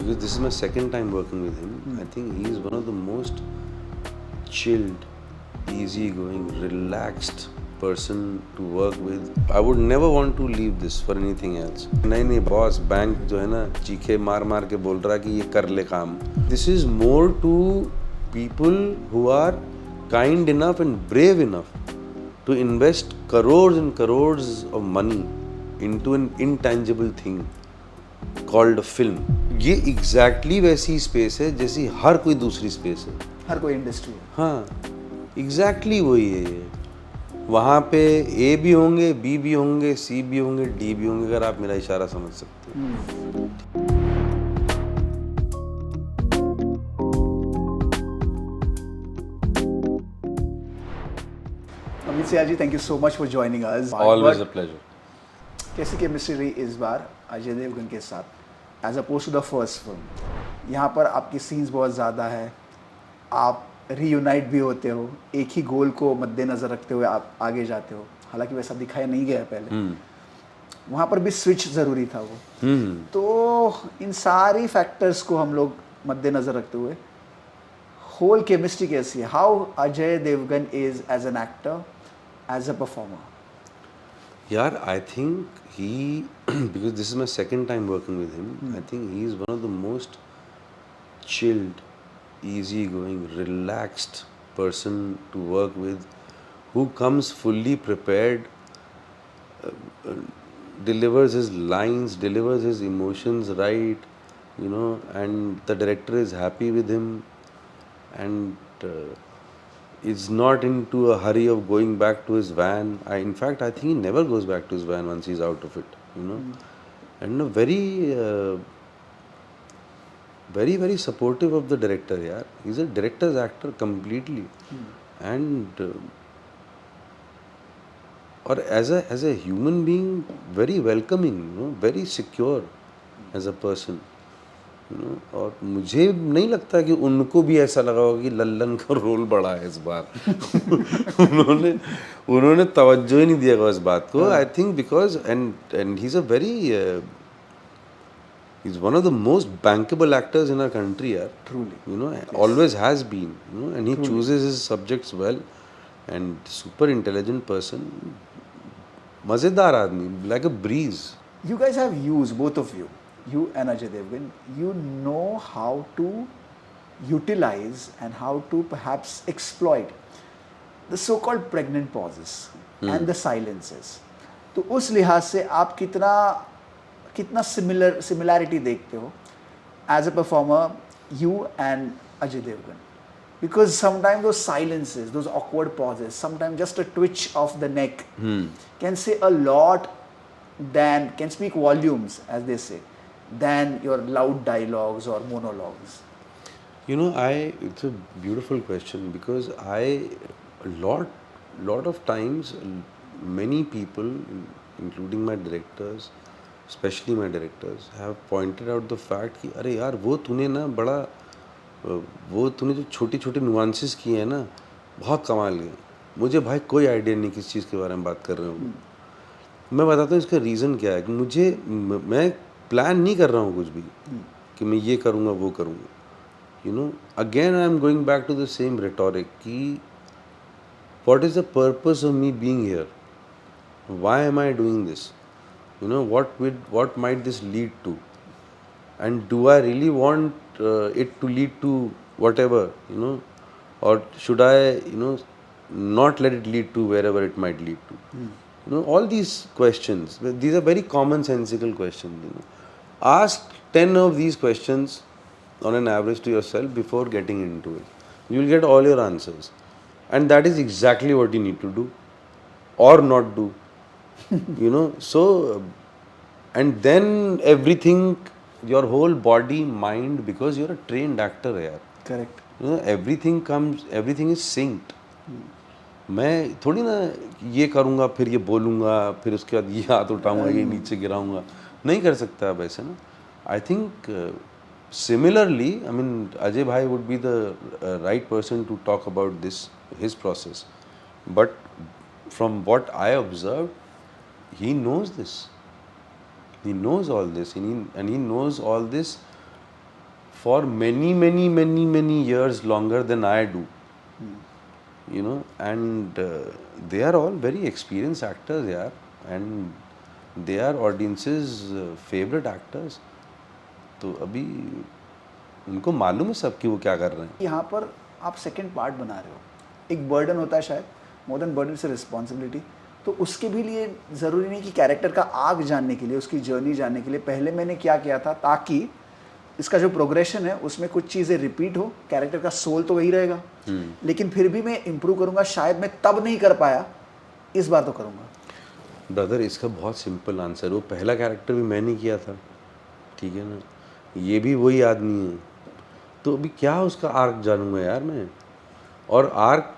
because this is my second time working with him. I think he is one of the most chilled, easygoing, relaxed person to work with. I would never want to leave this for anything else. नहीं boss bank जो है ना चीखे मार मार के बोल रहा कि ये कर ले काम. This is more to people who are kind enough and brave enough to invest crores and crores of money into an intangible thing called a film. ये exactly वैसी स्पेस है जैसी हर कोई दूसरी स्पेस है. हर कोई इंडस्ट्री है. हाँ, exactly वही है ये. वहाँ पे A भी होंगे, B भी होंगे, C भी होंगे, D भी होंगे, अगर आप मेरा इशारा समझ सकते हो. Amit Sial ji, thank you so much for joining us. Always a pleasure. कैसी केमिस्ट्री रही इस बार अजय देवगन के साथ as oppose to the first film? यहाँ पर आपकी सीन्स बहुत ज़्यादा है, आप रीयूनाइट भी होते हो, एक ही गोल को मद्देनज़र रखते हुए आप आगे जाते हो. हालांकि वैसा दिखाया नहीं गया पहले. वहाँ पर भी स्विच ज़रूरी था वो. तो इन सारी फैक्टर्स को हम लोग मद्देनज़र रखते हुए होल केमिस्ट्री कैसी है? How Ajay Devgan is as an actor, as a performer? यार, I think he because this is my second time working with him. I think he is one of the most chilled, easygoing, relaxed person to work with, who comes fully prepared, delivers his lines, delivers his emotions right, and the director is happy with him, and is not into a hurry of going back to his van. In fact, I think he never goes back to his van once he's out of it, and very, very, very supportive of the director. Yeah, he's a director's actor completely, and or as a human being, very welcoming, very secure as a person. और मुझे नहीं लगता कि उनको भी ऐसा लगा होगा कि लल्लन का रोल बड़ा है इस बार. उन्होंने तवज्जो ही नहीं दिया होगा इस बात को. I think because and he is a very he's one of the most bankable actors in our country, yaar. Truly. Always has been, and he chooses his subjects well, and super intelligent person, mazedar aadmi, like a breeze. You guys have used, both of you and Ajay Devgan, you know how to utilize and how to perhaps exploit the so-called pregnant pauses and the silences. तो उस लिहाज से आप कितना similarity देखते हो as a performer, you and Ajay Devgan? Because sometimes those silences, those awkward pauses, sometimes just a twitch of the neck can say a lot, can speak volumes, as they say, than your loud dialogues or monologues. It's a beautiful question, because a lot of times, many people, including my directors, especially my directors, have pointed out the fact कि अरे यार, वो तूने जो छोटी छोटी nuances किए हैं ना, बहुत कमाल के. मुझे भाई कोई आइडिया नहीं किस चीज़ के बारे में बात कर रहे हो. मैं बताता हूँ इसका रीज़न क्या है. कि मैं प्लान नहीं कर रहा हूँ कुछ भी कि मैं ये करूँगा वो करूँगा. Again I am going back to the same rhetoric कि what is the purpose of me being here? Why am I doing this? What might this lead to? And do I really want it to lead to whatever, or should I, not let it lead to wherever it might lead to? All these questions, these are very commonsensical questions. Ask 10 of these questions on an average to yourself before getting into it. You will get all your answers. And that is exactly what you need to do or not do. So, and then everything, your whole body, mind, because you're a trained actor, yaar. Correct. Everything is synced. मैं थोड़ी ना ये करूँगा फिर ये बोलूँगा फिर उसके बाद ये हाथ उठाऊँगा ये नीचे गिराऊँगा, नहीं कर सकता आप ऐसे ना. I think similarly, I mean, Ajay Bhai would be the right person to talk about his process. But from what I observed, he knows this. He knows all this, and he knows all this for many years longer than I do. You know, and they are all very experienced actors, yaar, and they are audiences favorite actors. तो अभी उनको मालूम है सब कि वो क्या कर रहे हैं. यहाँ पर आप सेकंड पार्ट बना रहे हो, एक बर्डन होता है शायद, मोर देन बर्डन से रिस्पॉन्सिबिलिटी. तो उसके भी लिए ज़रूरी नहीं कि कैरेक्टर का आग जानने के लिए, उसकी जर्नी जानने के लिए पहले मैंने क्या किया था, ताकि इसका जो प्रोग्रेशन है उसमें कुछ चीज़ें रिपीट हो, कैरेक्टर का सोल तो वही रहेगा, लेकिन फिर भी मैं इम्प्रूव करूँगा. शायद मैं तब नहीं कर पाया, इस बार तो करूँगा. ब्रदर, इसका बहुत सिंपल आंसर, वो पहला कैरेक्टर भी मैंने किया था, ठीक है ना, ये भी वही आदमी है, तो अभी क्या उसका आर्क जानूंगा यार मैं. और आर्क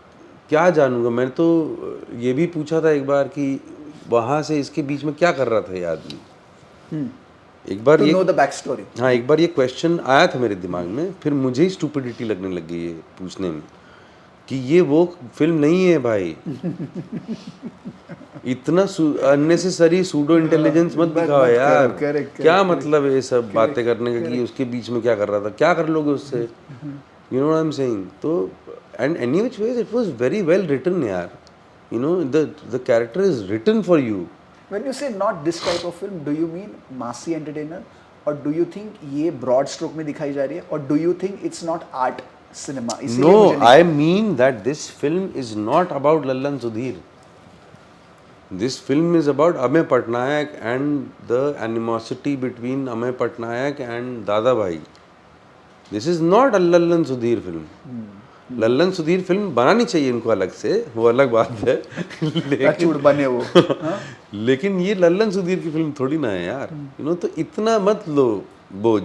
क्या जानूंगा, मैंने तो ये भी पूछा था एक बार कि वहाँ से इसके बीच में क्या कर रहा था ये आदमी. एक बार टू ये नो द बैक स्टोरी. हाँ, एक बार ये क्वेश्चन आया था मेरे दिमाग में, फिर मुझे ही स्टूपिडिटी लगने लग गई ये पूछने में कि ये वो फिल्म नहीं है भाई. इतना अननेसेसरी सूडो इंटेलिजेंस मत दिखाओ यार. क्या मतलब है ये सब बातें करने का कि उसके बीच में क्या कर रहा था, क्या कर लोगे उससे. You know what I am saying. तो and any which ways it was very well written यार. You know the character is written for you. When you say not this type of film, do you mean massy entertainer, or do you think ये broad stroke में दिखाई जा रही है, or do you think it's not art cinema? No, I mean that this film is not about Lallan Sudhir. This film is about Amay Patnaik and the animosity between Amay Patnaik and Dada Bhai. This is not a Lallan Sudhir film. Lallan Sudhir film बनानी चाहिए इनको अलग से, वो अलग बात है. लेकिन बने वो लेकिन ये लल्लन सुधीर की फिल्म थोड़ी ना है यार. यू नो, तो इतना मत लो बोझ.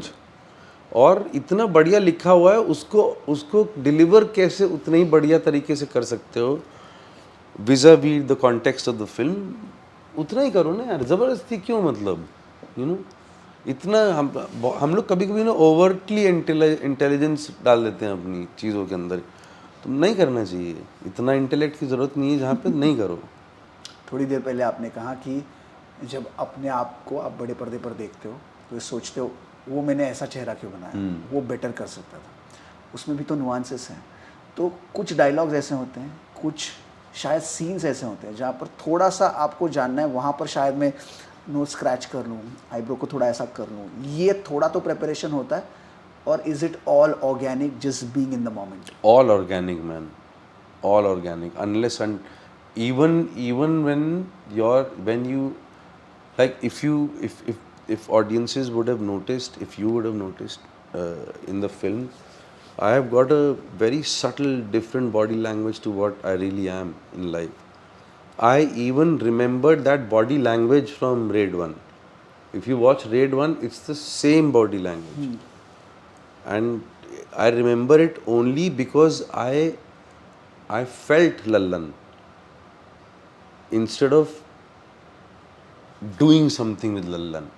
और इतना बढ़िया लिखा हुआ है, उसको डिलीवर कैसे उतने ही बढ़िया तरीके से कर सकते हो vis a vis the context of the film, उतना ही करो ना यार. ज़बरदस्ती क्यों, मतलब यू नो. इतना हम लोग कभी कभी ना ओवरटली इंटेलिजेंस डाल देते हैं अपनी चीज़ों के अंदर. तो नहीं करना चाहिए. इतना इंटेलेक्ट की ज़रूरत नहीं है जहाँ पे नहीं करो. थोड़ी देर पहले आपने कहा कि जब अपने आप को आप बड़े पर्दे पर देखते हो तो सोचते हो वो मैंने ऐसा चेहरा क्यों बनाया, वो बेटर कर सकता था. उसमें भी तो नुआंसेस हैं. तो कुछ डायलॉग्स ऐसे होते हैं, कुछ शायद सीन्स ऐसे होते हैं जहाँ पर थोड़ा सा आपको जानना है, वहाँ पर शायद मैं नोज स्क्रैच कर लूँ, आईब्रो को थोड़ा ऐसा कर लूँ. ये थोड़ा तो प्रिपरेशन होता है. और is it all organic, just being in the moment? All organic, man. All organic. Unless and even when you like, if audiences would have noticed, if you would have noticed in the film, I have got a very subtle different body language to what I really am in life. I even remembered that body language from Raid 1. If you watch Raid 1, it's the same body language. And I remember it only because I felt Lallan instead of doing something with Lallan.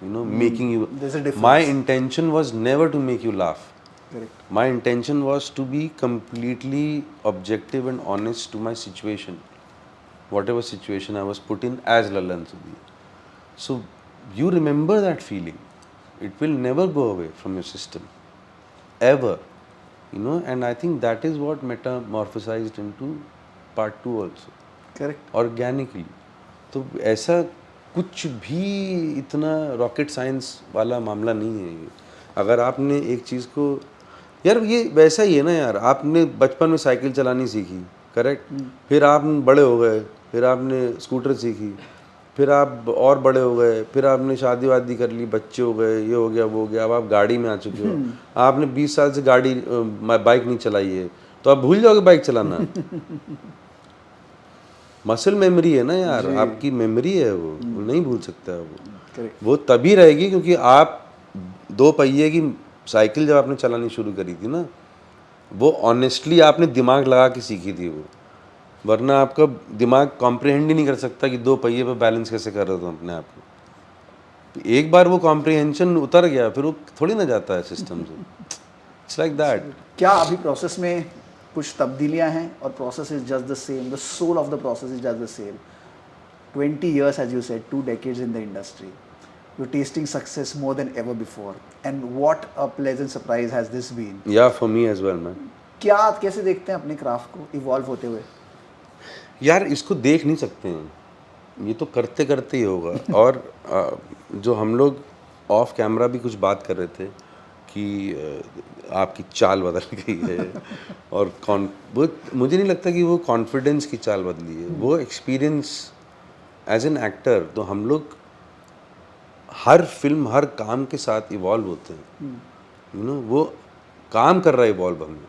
You know, making you. There's a difference. My intention was never to make you laugh. Correct. My intention was to be completely objective and honest to my situation, whatever situation I was put in as Lallan Sudhir. So you remember that feeling. It will never go away from your system, ever. You know, and I think that is what metamorphosized into part 2 also. Correct. Organically. तो ऐसा कुछ भी इतना rocket science वाला मामला नहीं है ये. अगर आपने एक चीज़ को, यार ये वैसा ही है ना यार, आपने बचपन में साइकिल चलानी सीखी, करेक्ट, फिर आप बड़े हो गए, फिर आपने स्कूटर सीखी, फिर आप और बड़े हो गए, फिर आपने शादी वादी कर ली, बच्चे हो गए, ये हो गया वो हो गया, अब आप गाड़ी में आ चुके हो. आपने 20 साल से गाड़ी बाइक नहीं चलाई है, तो आप भूल जाओगे बाइक चलाना. मसल मेमोरी है ना यार, आपकी मेमोरी है वो नहीं भूल सकता है वो. Correct. वो तभी रहेगी क्योंकि आप 2 पहिए की साइकिल जब आपने चलानी शुरू करी थी ना, वो ऑनेस्टली आपने दिमाग लगा के सीखी थी वो. वरना आपका दिमाग कॉम्प्रिहेंड ही नहीं कर सकता कि 2 पहिए पे बैलेंस कैसे कर रहे हो तुम अपने आप को. एक बार वो कॉम्प्रिहेंशन उतर गया, फिर वो थोड़ी ना जाता है सिस्टम से. It's like that. क्या अभी प्रोसेस में कुछ तब्दीलियां हैं और process is just the same, the soul of the process is just the same? 20 years as you said, 2 decades in the industry. you're tasting success more than ever before. And what a pleasant surprise has this been. या for me as well man. क्या आप कैसे देखते हैं अपने craft को evolve होते हुए? यार इसको देख नहीं सकते हैं, ये तो करते करते ही होगा. और जो हम लोग ऑफ कैमरा भी कुछ बात कर रहे थे कि आपकी चाल बदल गई है और वो मुझे नहीं लगता कि वो कॉन्फिडेंस की चाल बदली है, वो एक्सपीरियंस एज एन एक्टर. तो हम लोग हर फिल्म हर काम के साथ इवॉल्व होते हैं, यू नो. वो काम कर रहा है इवॉल्व हमें,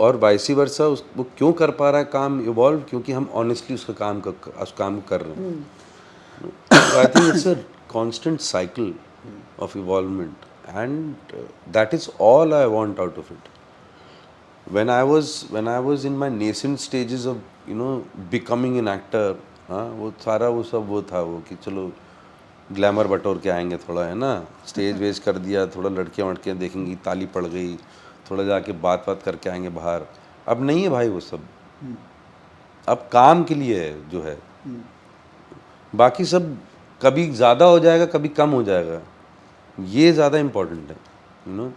और वाइसी वर्सा वो क्यों कर पा रहा है काम इवॉल्व, क्योंकि हम ऑनेस्टली उस काम कर रहे हैं. I think it's a constant cycle of involvement, and that is all I want out of it. when I was in my nascent stages of, you know, becoming an actor, हाँ, वो सारा वो सब वो था, वो कि चलो ग्लैमर बटोर के आएंगे थोड़ा, है ना, स्टेज वेज कर दिया, थोड़ा लड़कियां वड़कियां देखेंगी, ताली पड़ गई, थोड़ा जाके बात करके आएंगे बाहर. अब नहीं है भाई वो सब, अब काम के लिए है जो है. बाकी सब कभी ज़्यादा हो जाएगा, कभी कम हो जाएगा, ये ज़्यादा इम्पोर्टेंट है, you know.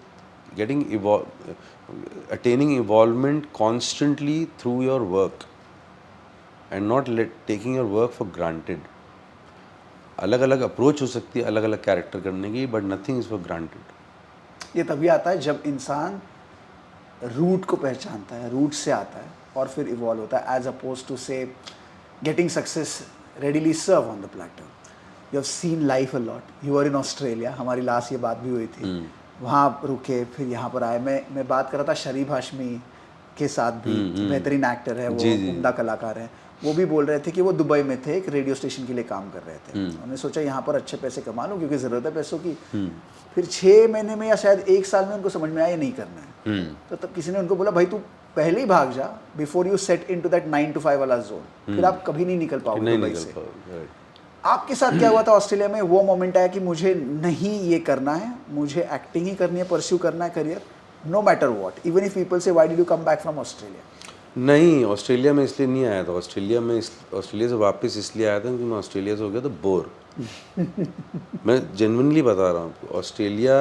attaining involvement constantly through your work and not taking your work for granted. अलग अलग अप्रोच हो सकती है अलग अलग कैरेक्टर करने की, but nothing is for granted. ये तभी आता है जब इंसान रूट को पहचानता है, रूट से आता है और फिर इवॉल्व होता है, as oppose to say getting success readily serve on the platter. You have seen life a lot. You are in Australia, हमारी लास्ट ये बात भी हुई थी. वहाँ रुके, फिर यहाँ पर आए. मैं बात कर रहा था शरीफ हाशमी के साथ भी, बेहतरीन एक्टर है वो, उम्दा कलाकार है. वो भी बोल रहे थे कि वो दुबई में थे, एक रेडियो स्टेशन के लिए काम कर रहे थे. उन्होंने सोचा यहाँ पर अच्छे पैसे कमा लूँ क्योंकि ज़रूरत है पैसों की. फिर 6 महीने में या शायद 1 साल में उनको समझ में आया ये नहीं करना है. तो तब किसी ने उनको बोला भाई तू पहले ही भाग जा, before you set in to that 9 to 5 वाला जोन, फिर आप कभी नहीं निकल पाओगे दुबई से. आपके साथ क्या हुआ था ऑस्ट्रेलिया में? वो मोमेंट आया कि मुझे नहीं ये करना है, मुझे एक्टिंग ही करनी है, परस्यू करना है career, no matter what, even if people say why did you come back from Australia? नहीं, ऑस्ट्रेलिया में इसलिए नहीं आया था. ऑस्ट्रेलिया से वापस इसलिए आया था क्योंकि मैं ऑस्ट्रेलिया से हो गया था बोर. मैं जेन्युइनली बता रहा हूँ आपको, ऑस्ट्रेलिया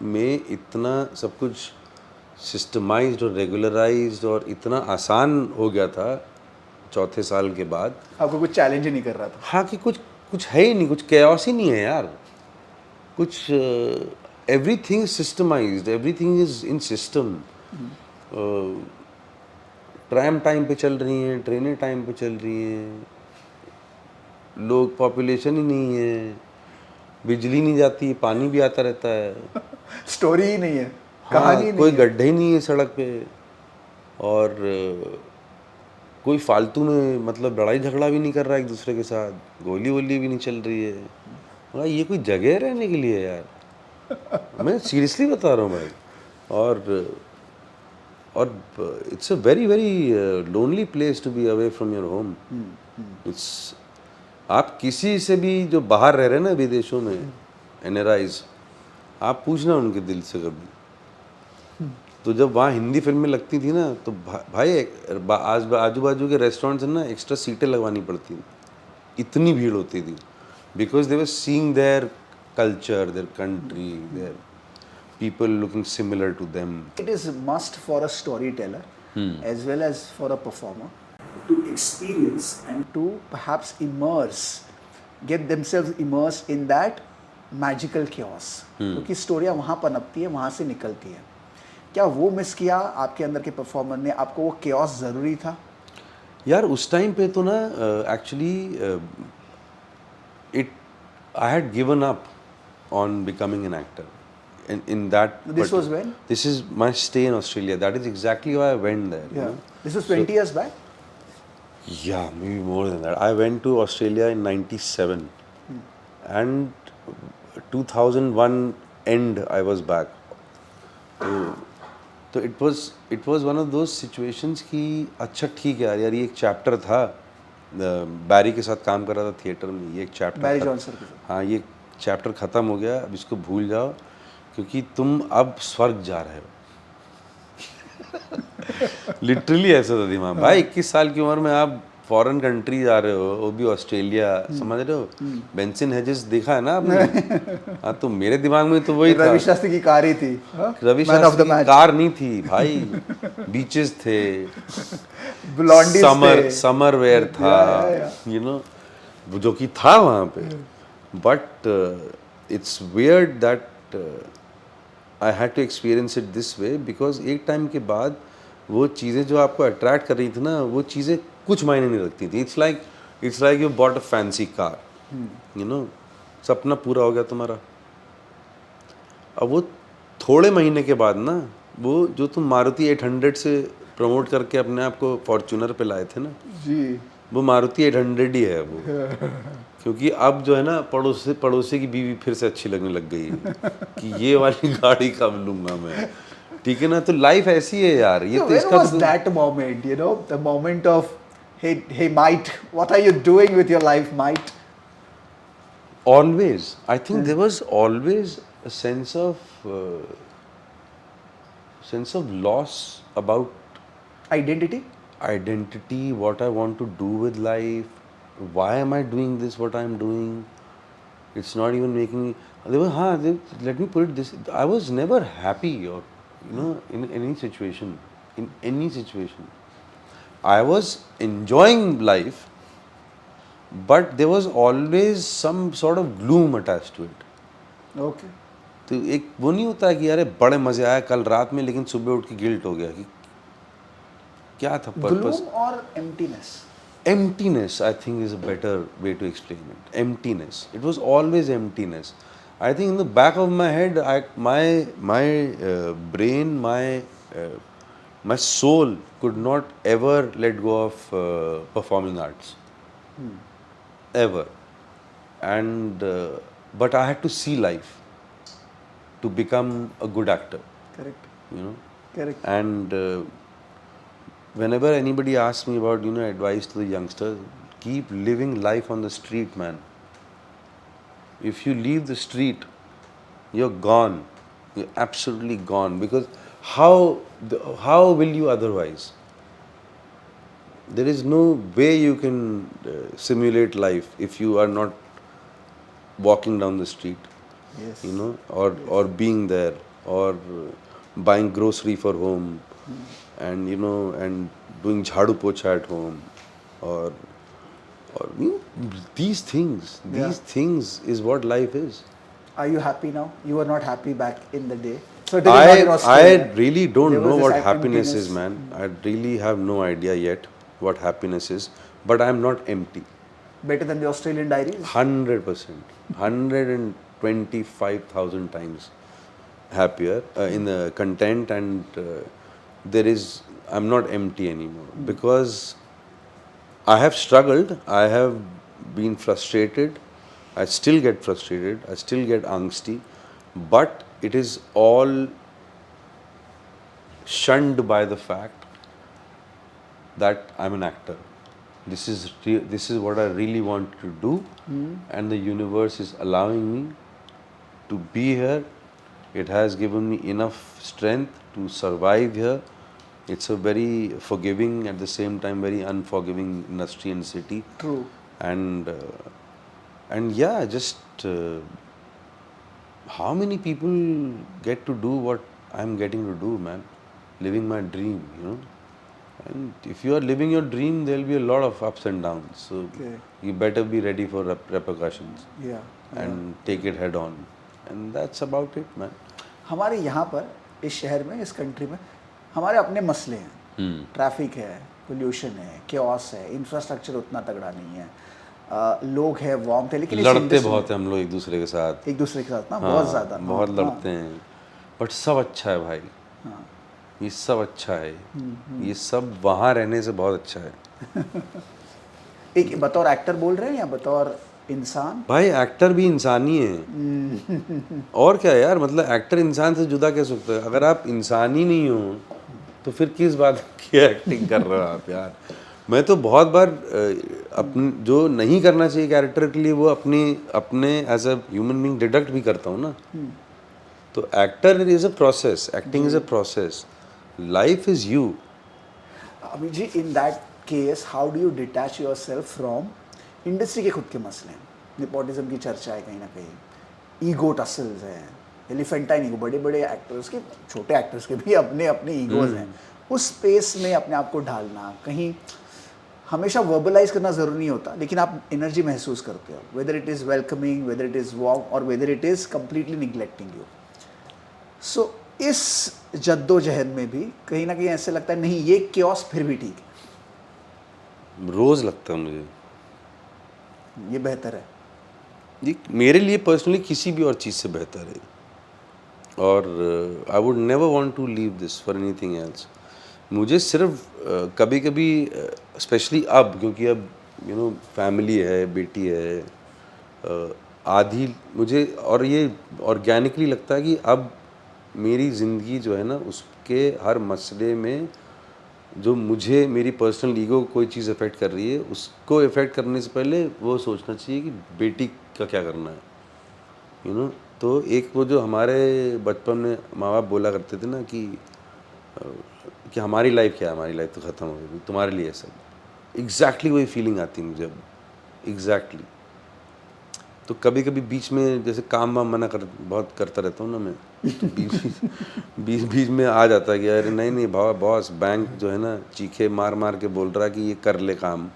में इतना सब कुछ सिस्टमाइज्ड और रेगुलराइज्ड और इतना आसान हो गया था चौथे साल के बाद. आपको कुछ चैलेंज ही नहीं कर रहा था? हाँ, कि कुछ है ही नहीं, कुछ कैओस ही नहीं है यार. कुछ everything systemised, everything is in system. Tram time पे चल रही हैं, ट्रेनें टाइम पे चल रही हैं, लोग पॉपुलेशन ही नहीं है, बिजली नहीं जाती, पानी भी आता रहता है. स्टोरी ही नहीं है, हाँ, कहानी नहीं कोई है. गड्ढे ही नहीं है सड़क पे, और कोई फालतू में मतलब लड़ाई झगड़ा भी नहीं कर रहा है एक दूसरे के साथ, गोली वोली भी नहीं चल रही है. मतलब ये कोई जगह है रहने के लिए यार? मैं सीरियसली बता रहा हूँ भाई. और it's a very very lonely place to be away from your home. It's, आप किसी से भी जो बाहर रह रहे हैं ना विदेशों में, NRIs, आप पूछना उनके दिल से कभी. तो जब वहाँ हिंदी फिल्में लगती थी ना, तो भाई आजू बाजू के रेस्टोरेंट्स ना एक्स्ट्रा सीटें लगवानी पड़ती थी, इतनी भीड़ होती थी. Because they were seeing their culture, their country, their people looking similar to them. It is must for a storyteller as well as for a performer to experience and to perhaps get themselves immersed in that magical chaos. क्योंकि स्टोरियाँ वहाँ पनपती है, वहाँ से निकलती है. क्या वो मिस किया आपके अंदर के परफॉर्मर ने? आपको वो chaos ज़रूरी था यार? उस टाइम पे तो ना actually I had given up on becoming an actor. In that, this was when? This is my stay in Australia. That is exactly why I went there. Yeah. You know? This was 20 years back? Yeah, maybe more than that. I went to Australia in 97. And 2001 end I was back. तो it was one of those situations कि अच्छा ठीक है यार, ये एक chapter था. बैरी के साथ काम कर रहा था थिएटर में, ये एक चैप्टर, बैरी जॉनसन के साथ. हाँ, ये चैप्टर ख़त्म हो गया, अब इसको भूल जाओ क्योंकि तुम अब स्वर्ग जा रहे हो. लिटरली ऐसा था दिमाग भाई. 21 साल की उम्र में आप फॉरेन कंट्री जा रहे हो, वो भी ऑस्ट्रेलिया, समझ रहे हो, बेंसन हेजेस देखा है ना आपने? हाँ, तो मेरे दिमाग में तो वही था। रवि शास्त्री की कार ही थी, Ravi man of Shastri the की मैच, कार नहीं थी भाई, बीचेस थे, ब्लॉन्डीज थे, समर वेयर था, या यू नो, जो कि था वहाँ पे। But it's weird that I had to experience it this way, because एक टाइम के बाद वो चीज़ें जो आपको अट्रैक्ट कर रही थी ना, वो चीज़ें कुछ मायने नहीं रखती थी। It's like you bought a fancy car, you know, सपना पूरा हो गया तुम्हारा। अब वो थोड़े महीने के बाद ना, वो जो तुम मारुति 800 से प्रमोट करके अपने आप को फॉर्च्यूनर पे लाए थे ना, जी, वो मारुति 800 ही है वो। क्योंकि अब जो है ना, पड़ोसी की बीवी फिर से अच्छी लगने लग गई है कि ये वाली गाड़ी कब लूंगा मैं, ठीक है ना। तो लाइफ ऐसी है यार, ये so तो when इसका was तो that moment, you know, the moment of, hey mate, what are you doing with your life, mate? Always, I think there was always a sense of loss about Identity? identity, what I want to do with life, why am I doing this, what I'm doing. It's not even making me. Let me put it this: I was never happy, or in any situation. In any situation, I was enjoying life, but there was always some sort of gloom attached to it. Okay. तो एक वो नहीं होता कि अरे बड़े मजे आए कल रात में, लेकिन सुबह उठ के गिल्ट हो गया कि क्या था purpose. Gloom or emptiness? Emptiness, I think, is a better way to explain it. Emptiness. It was always emptiness. I think in the back of my head, my brain, my soul could not ever let go of performing arts, ever. And but I had to see life to become a good actor, Correct. you know. Correct. And whenever anybody asks me about advice to the youngsters, keep living life on the street, man. If you leave the street, you're gone. You're absolutely gone, because how will you otherwise? There is no way you can simulate life if you are not walking down the street, Yes. or being there, or buying grocery for home, and and doing jhadu pocha at home, or these things. Yeah. These things is what life is. Are you happy now? You were not happy back in the day. Certainly not in I Australia. really don't There was know this what happiness emptiness. is, man. I really have no idea yet what happiness is, but I'm not empty. Better than the Australian diaries? 100%, 125,000 times happier, in the content, and I'm not empty anymore, because I have struggled, I have been frustrated, I still get frustrated, I still get angsty, but it is all shunned by the fact that I'm an actor. This is what I really want to do, and the universe is allowing me to be here. It has given me enough strength to survive here. It's a very forgiving, at the same time very unforgiving industry and city. True. And yeah, just how many people get to do what I'm getting to do, man? Living my dream. And if you are living your dream, there'll be a lot of ups and downs. So Okay. you better be ready for repercussions Yeah. and take it head on. And that's about it, man. हमारे यहाँ पर इस शहर में, इस country में हमारे अपने मसले हैं। ट्रैफिक है, पोल्यूशन है, क्योस है, इंफ्रास्ट्रक्चर उतना तगड़ा नहीं है, लोग हैं वार्म थे, लेकिन इस लड़ते industry बहुत हैं हम लोग एक दूसरे के साथ। में एक दूसरे के साथ ना हाँ, बहुत ज़्यादा। बहुत हाँ, लड़ते हैं, बट सब अच्छा है भाई। हाँ। ये सब अच्छा है, ये सब वहाँ रहने से बहुत अच्छा है। एक बतौर एक्टर बोल रहे हैं या बतौर इंसान? भाई एक्टर भी इंसान ही है। और क्या यार, मतलब एक्टर इंसान से जुदा कैसे सकता है? अगर आप इंसान ही नहीं हो तो फिर किस बात की एक्टिंग कर रहे हो आप यार? मैं तो बहुत बार अपने जो नहीं करना चाहिए कैरेक्टर के लिए, वो अपने as a human being deduct भी करता हूँ ना। तो actor is a process, acting is a process, life is you. Abhi ji, in that case how do you detach yourself from industry के खुद के मसले हैं, निपोटिज्म की चर्चा है कहीं ना कहीं, ईगो टसल्स हैं, एलिफेंटाइन ईगो, बड़े बड़े एक्टर्स के, छोटे एक्टर्स के भी अपने अपने ईगोज हैं, उस स्पेस में अपने आप को ढालना, कहीं हमेशा वर्बलाइज करना ज़रूरी नहीं होता, लेकिन आप एनर्जी महसूस करते हो, whether it is welcoming, whether it is warm और whether it is completely neglecting you. So इस जद्दोजहद में भी कहीं ना कहीं ऐसे लगता है नहीं ये क्योस फिर भी ठीक रोज़ लगता है मुझे है, ये बेहतर है। ये मेरे लिए पर्सनली किसी भी और चीज़ से बेहतर है, और I would never want to leave this for anything else. मुझे सिर्फ कभी कभी स्पेशली अब, क्योंकि अब फैमिली है, बेटी है, आधी मुझे, और ये ऑर्गेनिकली लगता है कि अब मेरी ज़िंदगी जो है ना, उसके हर मसले में जो मुझे मेरी पर्सनल ईगो कोई चीज़ अफेक्ट कर रही है, उसको अफेक्ट करने से पहले वो सोचना चाहिए कि बेटी का क्या करना है। तो एक वो जो हमारे बचपन में माँ बाप बोला करते थे ना कि हमारी लाइफ क्या है, हमारी लाइफ तो ख़त्म हो गई, तुम्हारे लिए सब, एग्जैक्टली वही फीलिंग आती है मुझे अब, एग्जैक्टली। तो कभी कभी बीच में जैसे काम वाम मना कर बहुत करता रहता हूँ ना मैं, तो बीच में आ जाता है कि अरे नहीं नहीं बॉस, बैंक जो है ना चीखे मार मार के बोल रहा है कि ये कर ले काम,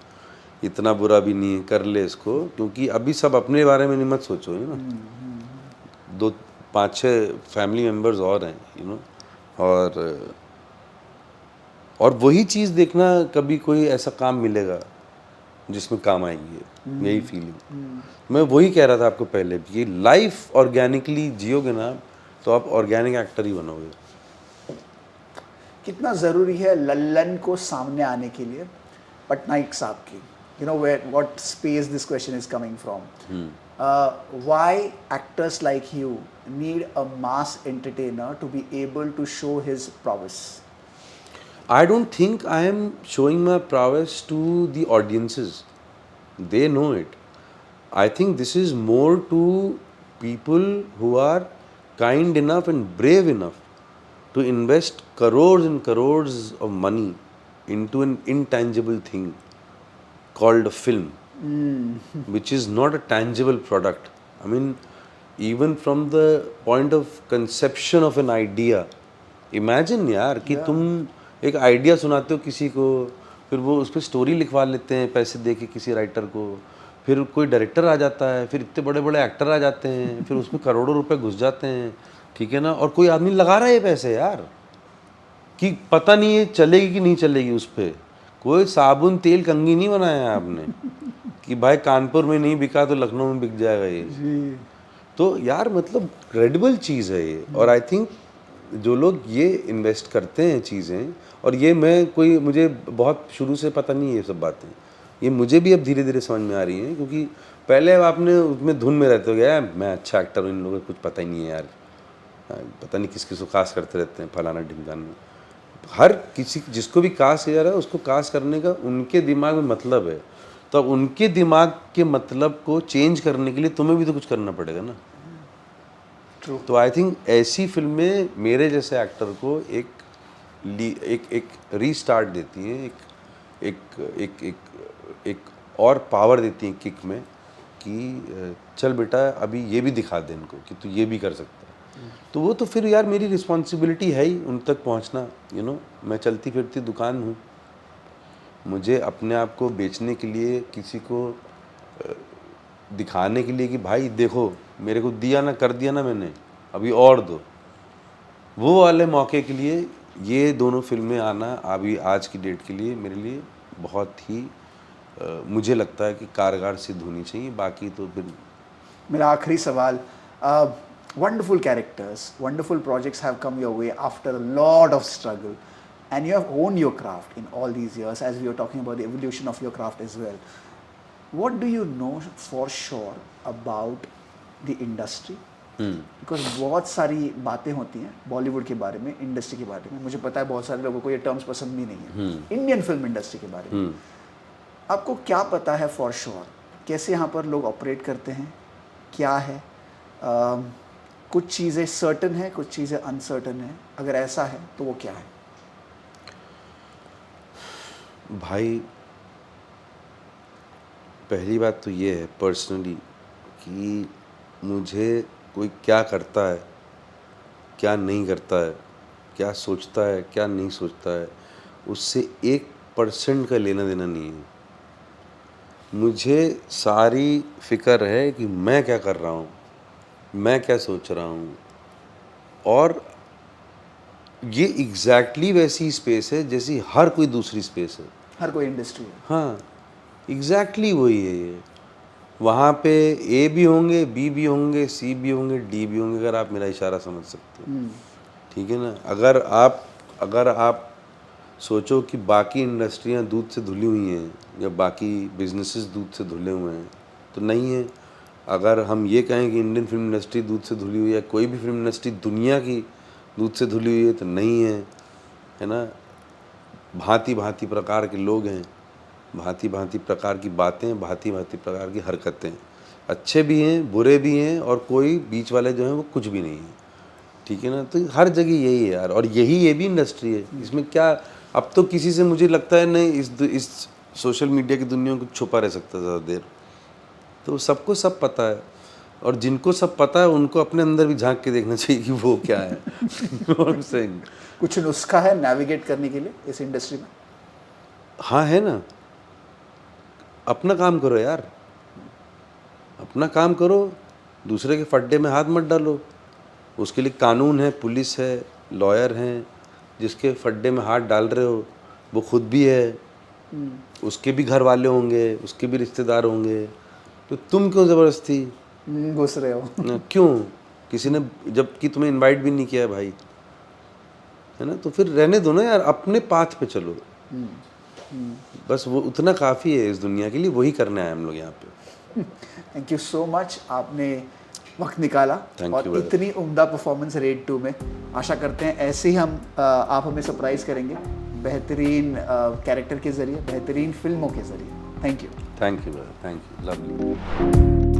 इतना बुरा भी नहीं है, कर ले इसको, क्योंकि अभी सब अपने बारे में नहीं मत सोचो, है ना, 2 5 6 फैमिली मेम्बर्स और हैं, और वही चीज़ देखना, कभी कोई ऐसा काम मिलेगा जिसमें काम आएगी, यही फीलिंग। मैं वही कह रहा था आपको पहले भी, ये लाइफ ऑर्गेनिकली जियोगे ना तो आप ऑर्गेनिक एक्टर ही बनोगे। कितना ज़रूरी है लल्लन को सामने आने के लिए पटनायक साहब की, you know where what space this question is coming from, why actors like you need a mass entertainer to be able to show his prowess? I don't think I am showing my prowess to the audiences. They know it. I think this is more to people who are kind enough and brave enough to invest crores and crores of money into an intangible thing called a film, which is not a tangible product. I mean, even from the point of conception of an idea, imagine यार कि तुम एक idea सुनाते हो किसी को, फिर वो उस पर स्टोरी लिखवा लेते हैं पैसे दे के किसी राइटर को, फिर कोई डायरेक्टर आ जाता है, फिर इतने बड़े बड़े एक्टर आ जाते हैं, फिर उसमें करोड़ों रुपए घुस जाते हैं, ठीक है ना, और कोई आदमी लगा रहा है ये पैसे यार, कि पता नहीं ये चलेगी कि नहीं चलेगी। उस पर कोई साबुन तेल कंघी नहीं बनाया है आपने कि भाई कानपुर में नहीं बिका तो लखनऊ में बिक जाएगा ये। तो यार मतलब क्रेडिबल चीज़ है ये, और आई थिंक जो लोग ये इन्वेस्ट करते हैं चीज़ें, और ये मुझे बहुत शुरू से पता नहीं है ये सब बातें, ये मुझे भी अब धीरे धीरे समझ में आ रही हैं, क्योंकि पहले आपने उसमें धुन में रहते हो गया, मैं अच्छा एक्टर हूँ, इन लोगों को कुछ पता ही नहीं है यार, पता नहीं किस किस को कास्ट करते रहते हैं फलाना ढिमकाना। हर किसी जिसको भी कास्ट किया जा रहा है उसको कास्ट करने का उनके दिमाग में मतलब है, तो अब उनके दिमाग के मतलब को चेंज करने के लिए तुम्हें भी तो कुछ करना पड़ेगा ना। तो आई थिंक ऐसी फिल्में मेरे जैसे एक्टर को एक रीस्टार्ट देती हैं, एक और पावर देती हैं किक में, कि चल बेटा अभी ये भी दिखा दे इनको कि तू ये भी कर सकता है। तो वो तो फिर यार मेरी रिस्पॉन्सिबिलिटी है ही उन तक पहुंचना, मैं चलती फिरती दुकान हूँ, मुझे अपने आप को बेचने के लिए, किसी को दिखाने के लिए कि भाई देखो मेरे को दिया ना, कर दिया ना मैंने, अभी और दो, वो वाले मौके के लिए ये दोनों फिल्में आना अभी आज की डेट के लिए मेरे लिए बहुत ही मुझे लगता है कि कारगर सिद्ध होनी चाहिए। बाकी तो फिर मेरा आखिरी सवाल, wonderful characters, wonderful projects have come your way after a lot of struggle, and you have honed your craft in all these years, as we were talking about the evolution of your craft as well. What do you know for sure about the industry? Because बहुत सारी बातें होती हैं बॉलीवुड के बारे में, industry के बारे में, मुझे पता है बहुत सारे लोगों को ये टर्म्स पसंद भी नहीं है, इंडियन फिल्म इंडस्ट्री के बारे में आपको क्या पता है फॉर श्योर? कैसे यहाँ पर लोग ऑपरेट करते हैं, क्या है, कुछ चीज़ें सर्टन है, कुछ चीज़ें अनसर्टन है, अगर ऐसा है तो वो क्या है? भाई पहली बात तो ये है पर्सनली कि मुझे कोई क्या करता है, क्या नहीं करता है, क्या सोचता है, क्या नहीं सोचता है, उससे 1% का लेना देना नहीं है। मुझे सारी फ़िक्र है कि मैं क्या कर रहा हूँ, मैं क्या सोच रहा हूँ, और ये एग्ज़ैक्टली वैसी स्पेस है जैसी हर कोई दूसरी स्पेस है। हर कोई इंडस्ट्री है। हाँ, एग्ज़ैक्टली वही है ये। वहाँ पे ए भी होंगे, बी भी होंगे, सी भी होंगे, डी भी होंगे, अगर आप मेरा इशारा समझ सकते हो। ठीक है ना? अगर आप सोचो कि बाकी इंडस्ट्रियाँ दूध से धुली हुई हैं या बाकी बिजनेसेस दूध से धुले हुए हैं, तो नहीं है। अगर हम ये कहें कि इंडियन फिल्म इंडस्ट्री दूध से धुली हुई है, कोई भी फिल्म इंडस्ट्री दुनिया की दूध से धुली हुई है, तो नहीं है ना? भांति भांति प्रकार के लोग हैं, भांति भांति प्रकार की बातें, भांति भांति प्रकार की हरकतें, अच्छे भी हैं, बुरे भी हैं, और कोई बीच वाले जो हैं वो कुछ भी नहीं है। ठीक है ना? तो हर जगह यही है यार, और ये भी इंडस्ट्री है। इसमें क्या, अब तो किसी से मुझे लगता है नहीं इस सोशल मीडिया की दुनिया में कुछ छुपा रह सकता ज़्यादा देर। तो सबको सब पता है, और जिनको सब पता है उनको अपने अंदर भी झांक के देखना चाहिए कि वो क्या है। I'm saying। कुछ नुस्खा है नेविगेट करने के लिए इस इंडस्ट्री में? हाँ है ना, अपना काम करो यार, अपना काम करो, दूसरे के फड्डे में हाथ मत डालो। उसके लिए कानून है, पुलिस है, लॉयर हैं। जिसके फड्डे में हाथ डाल रहे हो वो खुद भी है, उसके भी घर वाले होंगे, उसके भी रिश्तेदार होंगे, तो तुम क्यों ज़बरदस्ती घुस रहे हो? क्यों? किसी ने जबकि तुम्हें इनवाइट भी नहीं किया है भाई, है ना? तो फिर रहने दो ना यार, अपने पाथ पे चलो। बस वो उतना काफ़ी है इस दुनिया के लिए, वही करना है हम लोग यहाँ पे। थैंक यू सो मच, आपने वक्त निकाला Thank और you, brother। इतनी उम्दा परफॉर्मेंस रेड 2 में। आशा करते हैं ऐसे ही आप हमें सरप्राइज करेंगे बेहतरीन कैरेक्टर के ज़रिए, बेहतरीन फिल्मों के ज़रिए। Thank you. Thank you, lovely.